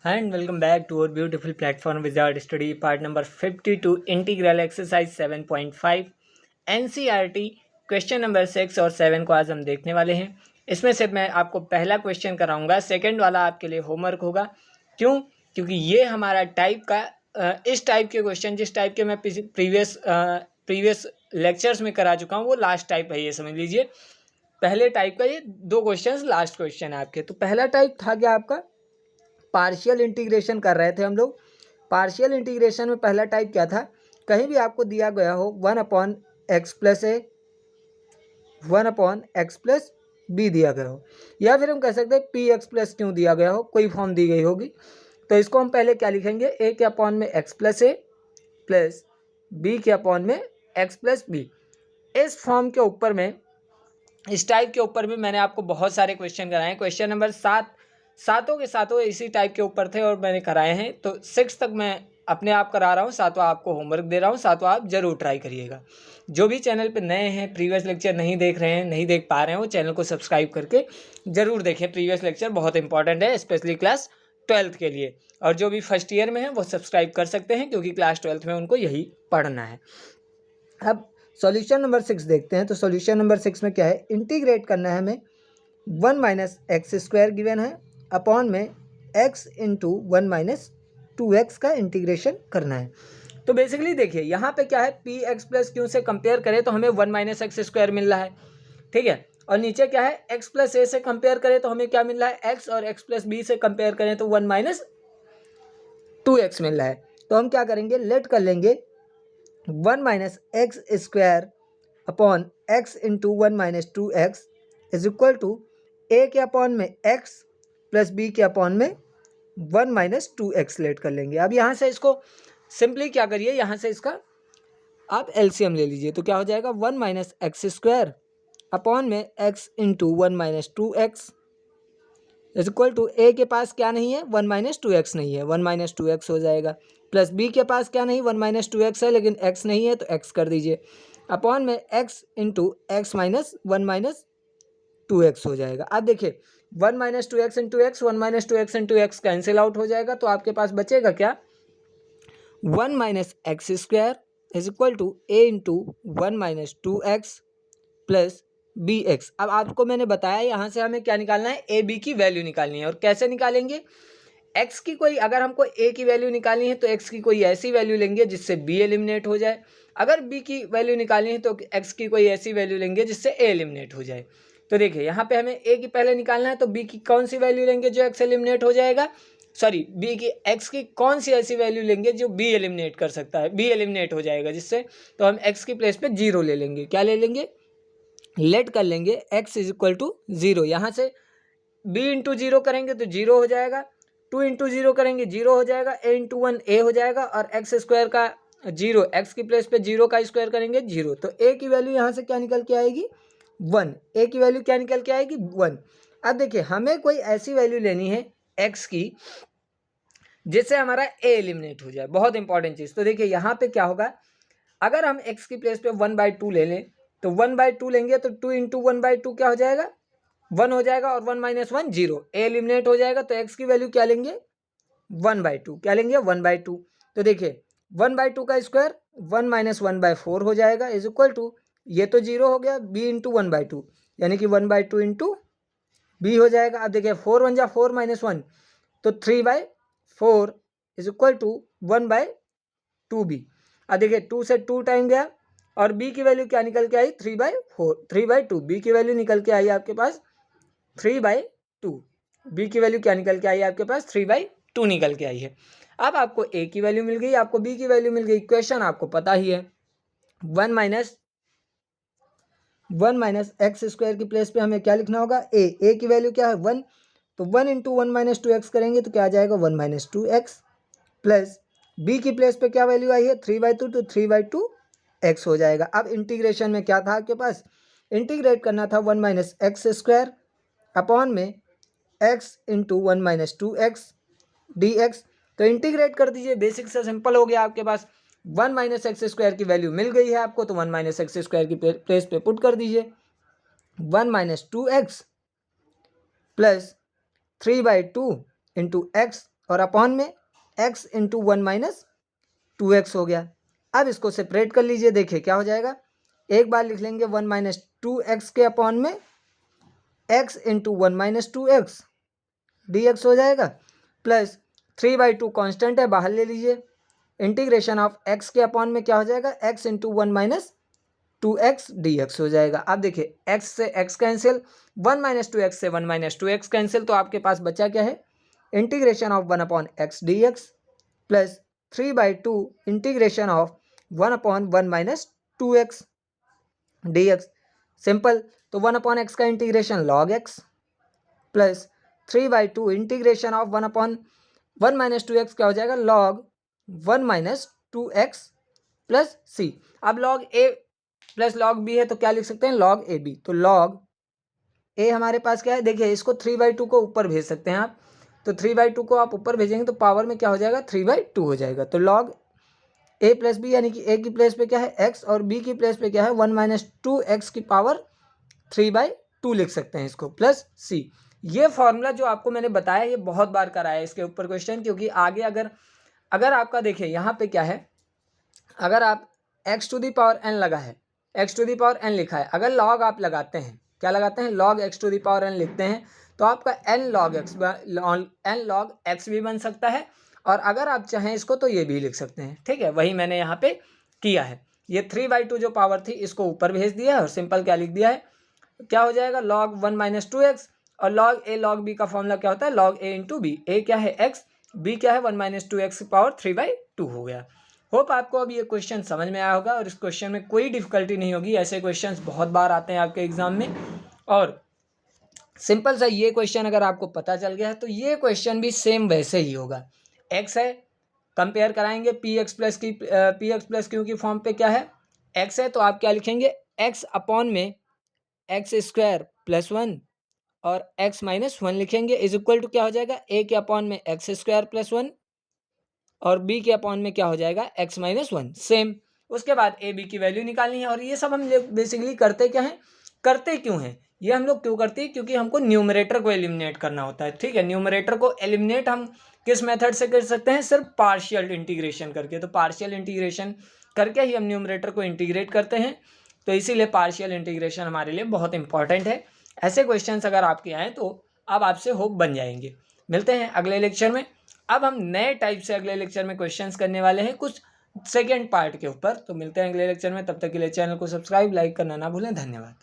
Hi and welcome back to our beautiful platform Wizard Study part number 52 integral exercise 7.5 NCERT question number 6 और 7 को आज हम देखने वाले हैं। इसमें से मैं आपको पहला क्वेश्चन कराऊंगा, सेकंड वाला आपके लिए होमवर्क होगा। क्यों? क्योंकि ये हमारा टाइप का इस टाइप के क्वेश्चन जिस टाइप के मैं प्रीवियस लेक्चर्स में करा चुका हूँ वो लास्ट टाइप है, ये समझ लीजिए। पहले टाइप का ये दो क्वेश्चन लास्ट क्वेश्चन है आपके। तो पहला टाइप था क्या आपका, पार्शियल इंटीग्रेशन कर रहे थे हम लोग। पार्शियल इंटीग्रेशन में पहला टाइप क्या था, कहीं भी आपको दिया गया हो 1/x प्लस ए 1/x प्लस बी दिया गया हो, या फिर हम कह सकते हैं px प्लस क्यू दिया गया हो, कोई फॉर्म दी गई होगी। तो इसको हम पहले क्या लिखेंगे, a के अपॉन में x प्लस ए प्लस बी के अपॉन में x प्लस बी। इस फॉर्म के ऊपर में, इस टाइप के ऊपर भी मैंने आपको बहुत सारे क्वेश्चन कराए हैं। क्वेश्चन नंबर सातों के सातों इसी टाइप के ऊपर थे और मैंने कराए हैं। तो 6 तक मैं अपने आप करा रहा हूँ, 7वां आपको होमवर्क दे रहा हूँ। 7वां आप जरूर ट्राई करिएगा। जो भी चैनल पे नए हैं, प्रीवियस लेक्चर नहीं देख रहे हैं, नहीं देख पा रहे हैं, वो चैनल को सब्सक्राइब करके जरूर देखें। प्रीवियस लेक्चर बहुत इंपॉर्टेंट है, स्पेशली क्लास 12th के लिए। और जो भी फर्स्ट ईयर में है वो सब्सक्राइब कर सकते हैं, क्योंकि क्लास 12th में उनको यही पढ़ना है। अब सॉल्यूशन नंबर 6 देखते हैं। तो सॉल्यूशन नंबर 6 में क्या है, इंटीग्रेट करना है हमें। 1 माइनस एक्स स्क्वायर गिवन है अपॉन में x इंटू 1 माइनस 2x का इंटीग्रेशन करना है। तो बेसिकली देखिए यहाँ पे क्या है, पी एक्स प्लस क्यू से कंपेयर करें तो हमें 1 माइनस एक्स स्क्वायर मिल रहा है, ठीक है। और नीचे क्या है, x प्लस ए से कंपेयर करें तो हमें क्या मिल रहा है, x, और x प्लस बी से कंपेयर करें तो 1 माइनस 2x मिल रहा है। तो हम क्या करेंगे, लेट कर लेंगे 1 minus x square upon X into 1 minus 2x is equal to A के अपॉन में x प्लस बी के अपॉन में 1 माइनस 2x लेट कर लेंगे। अब यहाँ से इसको सिंपली क्या करिए, यहाँ से इसका आप एलसीएम ले लीजिए। तो क्या हो जाएगा, 1 माइनस एक्स स्क्वायर अपॉन में x into 1 minus 2x is equal to A के पास क्या नहीं है, 1 माइनस 2x नहीं है, 1 माइनस 2x हो जाएगा। प्लस बी के पास क्या नहीं, 1 माइनस 2x है, लेकिन x नहीं है तो x कर दीजिए। अपॉन में x into x minus 1 minus 2x हो जाएगा। अब देखिए 1 minus 2x into x, 1 minus 2x into x cancel out हो जाएगा। तो आपके पास बचेगा क्या, 1 minus x square is equal to a into 1 minus 2x plus b x. अब आपको मैंने बताया यहाँ से हमें क्या निकालना है, ए बी की वैल्यू निकालनी है। और कैसे निकालेंगे, एक्स की कोई, अगर हमको ए की वैल्यू निकालनी है तो एक्स की कोई ऐसी वैल्यू लेंगे जिससे बी एलिमिनेट हो जाए। अगर बी की वैल्यू निकालनी है तो एक्स की कोई ऐसी वैल्यू लेंगे जिससे ए एलिमिनेट हो जाए। तो देखिए यहाँ पे हमें ए की पहले निकालना है, तो बी की कौन सी वैल्यू लेंगे जो एक्स एलिमिनेट हो जाएगा, सॉरी बी की, एक्स की कौन सी ऐसी वैल्यू लेंगे जो बी एलिमिनेट कर सकता है, बी एलिमिनेट हो जाएगा जिससे। तो हम एक्स की प्लेस पे 0 ले लेंगे। क्या ले लेंगे, लेट कर लेंगे x इज इक्वल टू 0। यहाँ से b इंटू 0 करेंगे तो 0 हो जाएगा, 2 इंटू 0 करेंगे 0 हो जाएगा, a इंटू 1 a हो जाएगा, और x स्क्वायर का 0, x की प्लेस पे 0 का स्क्वायर करेंगे 0। तो a की वैल्यू यहाँ से क्या निकल के आएगी, 1। a की वैल्यू क्या निकल के आएगी, 1। अब देखिए हमें कोई ऐसी वैल्यू लेनी है x की जिससे हमारा a एलिमिनेट हो जाए, बहुत इंपॉर्टेंट चीज़। तो देखिए यहाँ पे क्या होगा, अगर हम x की प्लेस पे 1/2 ले लें तो 1/2 लेंगे तो 2 इंटू 1/2 क्या हो जाएगा, 1 हो जाएगा, और 1 माइनस 1 0, ए एलिमिनेट हो जाएगा। तो x की वैल्यू क्या लेंगे, 1/2। क्या लेंगे, 1/2। तो देखिए 1/2 का स्क्वायर 1 माइनस 1/4 हो जाएगा इज इक्वल टू, ये तो 0 हो गया, b इंटू 1/2 यानी कि 1/2 इंटू बी हो जाएगा। अब देखिए 4 1 जा 4 माइनस 1 तो 3/4 इज इक्वल टू 1/2b। अब देखिए 2 से 2 टाइम गया, और b की वैल्यू क्या निकल के आई, 3/2। b की वैल्यू निकल के आई आपके पास 3/2। b की वैल्यू क्या निकल के आई आपके पास, 3/2 निकल के आई है। अब आपको a की वैल्यू मिल गई, आपको b की वैल्यू मिल गई। क्वेश्चन आपको पता ही है, 1 माइनस एक्स स्क्वायर की प्लेस पे हमें क्या लिखना होगा, a की वैल्यू क्या है, 1। तो 1 इंटू 1 माइनस 2x करेंगे तो क्या आ जाएगा, 1 माइनस 2x प्लस b की प्लेस पे क्या वैल्यू आई है, 3/2, तो 3/2x हो जाएगा। अब इंटीग्रेशन में क्या था आपके पास, इंटीग्रेट करना था 1 माइनस एक्स स्क्वायर अपॉन में x into 1 minus 2x dx। तो इंटीग्रेट कर दीजिए, बेसिक से सिंपल हो गया आपके पास। 1 माइनस एक्स स्क्वायर की वैल्यू मिल गई है आपको, तो 1 माइनस एक्स स्क्वायर की प्लेस पे पुट कर दीजिए। 1 minus 2x plus 3/2 into x और अपॉन में x इंटू 1 माइनस 2x हो गया। अब इसको सेपरेट कर लीजिए, देखिए क्या हो जाएगा। एक बार लिख लेंगे 1 माइनस 2x के अपॉन में x into 1 minus 2x dx हो जाएगा, प्लस 3/2 कॉन्स्टेंट है, बाहर ले लीजिए। इंटीग्रेशन ऑफ x के अपॉन में क्या हो जाएगा, x into 1 minus 2x dx हो जाएगा। अब देखिए x से x कैंसिल, 1 माइनस 2x से 1 माइनस 2x कैंसिल, तो आपके पास बचा क्या है, integration of 1 upon x dx plus 3/2 integration of 1 upon 1 minus 2x dx। Simple, तो 1 अपॉन x का integration log x plus 3/2 integration of 1 upon 1 minus 2x क्या हो जाएगा, log 1 minus 2x plus c। अब log a plus log b है तो क्या लिख सकते हैं, लॉग ab। तो लॉग a हमारे पास क्या है, देखिए इसको 3/2 को ऊपर भेज सकते हैं आप, तो 3/2 को आप ऊपर भेजेंगे तो पावर में क्या हो जाएगा, 3/2 हो जाएगा। तो लॉग a प्लस बी, यानी कि a की प्लेस पे क्या है x और b की प्लेस पे क्या है 1 माइनस 2x की पावर 3/2 लिख सकते हैं इसको, प्लस c। ये फॉर्मूला जो आपको मैंने बताया ये बहुत बार कराया है इसके ऊपर क्वेश्चन, क्योंकि आगे अगर आपका देखिए यहाँ पे क्या है, अगर आप x to the power n लगा है, x to the power n लिखा है, अगर लॉग आप लगाते हैं, क्या लगाते हैं, log x to the power n लिखते हैं, तो आपका n log x भी बन सकता है, और अगर आप चाहें इसको तो ये भी लिख सकते हैं। ठीक है, वही मैंने यहाँ पे किया है। ये 3/2 जो पावर थी इसको ऊपर भेज दिया है और सिंपल क्या लिख दिया है, क्या हो जाएगा, log 1 माइनस 2x, और log a log b का फॉर्मूला क्या होता है, log a into b. a क्या है x, b क्या है 1 माइनस 2x की पावर 3/2 हो गया। होप आपको अब ये क्वेश्चन समझ में आया होगा और इस क्वेश्चन में कोई डिफिकल्टी नहीं होगी। ऐसे क्वेश्चंस बहुत बार आते हैं आपके एग्जाम में, और सिंपल सा ये क्वेश्चन अगर आपको पता चल गया है तो ये क्वेश्चन भी सेम वैसे ही होगा। x है, कंपेयर कराएंगे पी एक्स प्लस क्यू की फॉर्म पे क्या है, x है, तो आप क्या लिखेंगे, x अपॉन में एक्स स्क्वायर प्लस 1 और x माइनस 1 लिखेंगे, इज इक्वल टू क्या हो जाएगा, a के अपॉन में एक्स स्क्वायर प्लस 1 और b के अपॉन में क्या हो जाएगा, x माइनस 1 सेम। उसके बाद a b की वैल्यू निकालनी है। और ये सब हम बेसिकली करते क्या हैं, करते क्यों हैं, ये हम लोग क्यों करते हैं, क्योंकि हमको न्यूमरेटर को एलिमिनेट करना होता है। ठीक है, न्यूमरेटर को एलिमिनेट हम किस मेथड से कर सकते हैं, सिर्फ पार्शियल इंटीग्रेशन करके। तो पार्शियल इंटीग्रेशन करके ही हम न्यूमरेटर को इंटीग्रेट करते हैं, तो इसीलिए पार्शियल इंटीग्रेशन हमारे लिए बहुत इंपॉर्टेंट है। ऐसे क्वेश्चन अगर आपके आए तो अब आपसे होप बन जाएंगे। मिलते हैं अगले लेक्चर में। अब हम नए टाइप से अगले लेक्चर में क्वेश्चंस करने वाले हैं, कुछ सेकेंड पार्ट के ऊपर। तो मिलते हैं अगले लेक्चर में, तब तक के लिए चैनल को सब्सक्राइब लाइक करना ना भूलें। धन्यवाद।